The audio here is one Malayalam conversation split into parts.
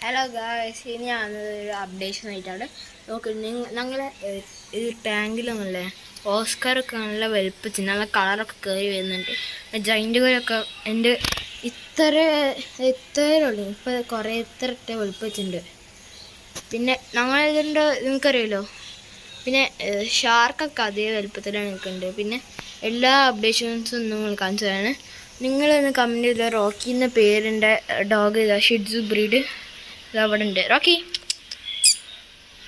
ഹലോ ഗായ്സ്, ഇനി ഞാനൊരു അപ്ഡേഷൻ ആയിട്ടാണ് നോക്ക്. ഞങ്ങളെ ഈ ടാങ്കിലൊന്നുമില്ലേ ഓസ്കാറൊക്കെ നല്ല വലുപ്പത്തിൽ നല്ല കളറൊക്കെ കയറി വരുന്നുണ്ട്. ജൈൻറ്റുകളൊക്കെ എൻ്റെ ഇത്രയുള്ളൂ. ഇപ്പോൾ കുറേ ഇത്ര വലുപ്പത്തിട്ടുണ്ട്. പിന്നെ ഞങ്ങളിതിൻ്റെ നിങ്ങൾക്കറിയാമല്ലോ. പിന്നെ ഷാർക്കൊക്കെ അതേ വലുപ്പത്തിലാണ് നിൽക്കുന്നുണ്ട്. പിന്നെ എല്ലാ അപ്ഡേഷൻസും നിങ്ങൾ കാണിച്ചു തരാണ്. നിങ്ങളൊന്ന് കമൻറ്റ് ചെയ്ത റോക്കി എന്ന പേരിൻ്റെ ഡോഗ് ഇതാ, ഷിറ്റ്സു ബ്രീഡ് അവിടെ ഉണ്ട്. റോക്കി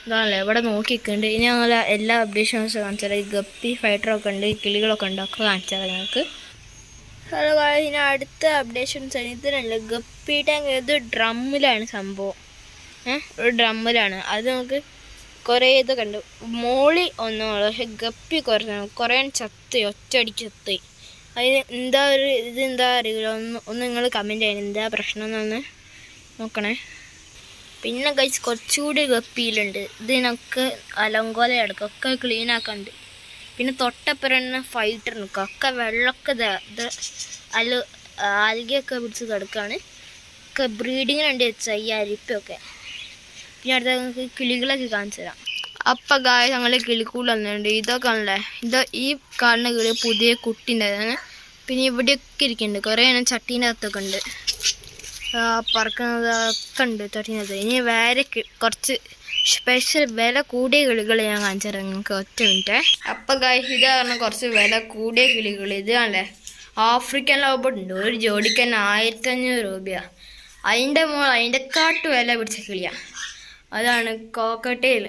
ഇതാണല്ലേ ഇവിടെ നോക്കിക്കുന്നുണ്ട്. ഇനി ഞങ്ങൾ എല്ലാ അപ്ഡേഷൻസും കാണിച്ചാൽ ഗപ്പി ഫൈറ്ററൊക്കെ ഉണ്ട്, കിളികളൊക്കെ ഉണ്ട്, ഒക്കെ കാണിച്ചാൽ ഞങ്ങൾക്ക്. ഹലോ ഗായ്സ്, ഇനി അടുത്ത അപ്ഡേഷൻസ് ആണ്. ഇതിനല്ല ഗപ്പി ടാങ്ക്. ഇത് ഡ്രമ്മിലാണ് സംഭവം. ഒരു ഡ്രമ്മിലാണ് അത്. നമുക്ക് കുറേ ഇതൊക്കെ ഉണ്ട്. മോളി ഒന്നുമുള്ളൂ, പക്ഷെ ഗപ്പി കുറേ ഒറ്റയടിക്ക് ചത്തുപോയി. അതിന് ഇതെന്താ അറിയില്ല. ഒന്ന് നിങ്ങൾ കമൻറ്റ് ചെയ്യണം എന്താ പ്രശ്നം എന്നൊന്ന് നോക്കണേ. പിന്നെ ഗൈസ് കുറച്ചുകൂടി ഗപ്പിയിലുണ്ട്. ഇതിനൊക്കെ അലങ്കോല കിടക്കും, ഒക്കെ ക്ലീൻ ആക്കാണ്ട്. പിന്നെ തൊട്ടപ്പുറം ഫൈറ്റർ നിൽക്കുക, ഒക്കെ വെള്ളമൊക്കെ ആൽഗയൊക്കെ പിടിച്ച് കിടക്കുകയാണ്. ഒക്കെ ബ്രീഡിങ്ങിനുണ്ട് വെച്ചാൽ ഈ അരിപ്പൊക്കെ. പിന്നെ അടുത്ത നിങ്ങൾക്ക് കിളികളൊക്കെ കാണിച്ചു തരാം. അപ്പം ഗായ്സ് ഞങ്ങൾ കിളിക്കൂട് വന്നിട്ടുണ്ട്. ഇതൊക്കെ ആണല്ലേ, ഈ കാണുന്ന കിളി പുതിയ കുട്ടി ഉണ്ടായതാണ്. പിന്നെ ഇവിടെയൊക്കെ ഇരിക്കുന്നുണ്ട് കുറേ ചട്ടീൻ്റെ അകത്തൊക്കെ ഉണ്ട്, പറക്കുന്നതൊക്കെ ഉണ്ട് ചട്ടീനകത്ത്. ഇനി വേറെ കുറച്ച് സ്പെഷ്യൽ വില കൂടിയ കിളികൾ ഞാൻ കാണിച്ചു തരാം നിങ്ങൾക്ക്. ഒറ്റ മിനിറ്റ്. അപ്പം ഗായ്സ് ഇതാ പറഞ്ഞാൽ കുറച്ച് വില കൂടിയ കിളികൾ. ഇതാണല്ലേ ആഫ്രിക്കൻ ലവ് ഉണ്ട്. ഒരു ജോഡിക്ക് തന്നെ 1500 രൂപയാണ്. അതിൻ്റെ കാട്ട് വില പിടിച്ച കിളിയാണ്. അതാണ് കോക്കട്ടയിൽ.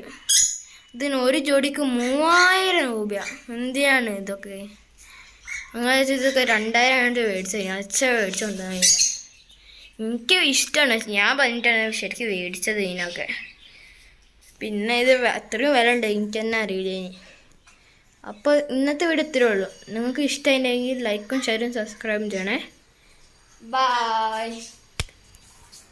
ഇതിന് ഒരു ജോഡിക്ക് 3000 രൂപയാണ്. എന്തിനാണ് ഇതൊക്കെ? അങ്ങനെ ഇതൊക്കെ 2000 രൂപ മേടിച്ചു കഴിഞ്ഞാൽ മേടിച്ചു കൊണ്ടുവന്നാൽ എനിക്ക് ഇഷ്ടമാണ്. ഞാൻ പറഞ്ഞിട്ടാണ് ശരിക്കും മേടിച്ചത് ഇതിനൊക്കെ. പിന്നെ ഇത് അത്രയും വില ഉണ്ട് എനിക്ക് തന്നെ അറിയില്ല ഇനി. അപ്പോൾ ഇന്നത്തെ വീഡിയോ ഇത്രയേ ഉള്ളൂ. നിങ്ങൾക്ക് ഇഷ്ടമായിട്ടുണ്ടെങ്കിൽ ലൈക്കും ഷെയറും സബ്സ്ക്രൈബും ചെയ്യണേ. ബൈ.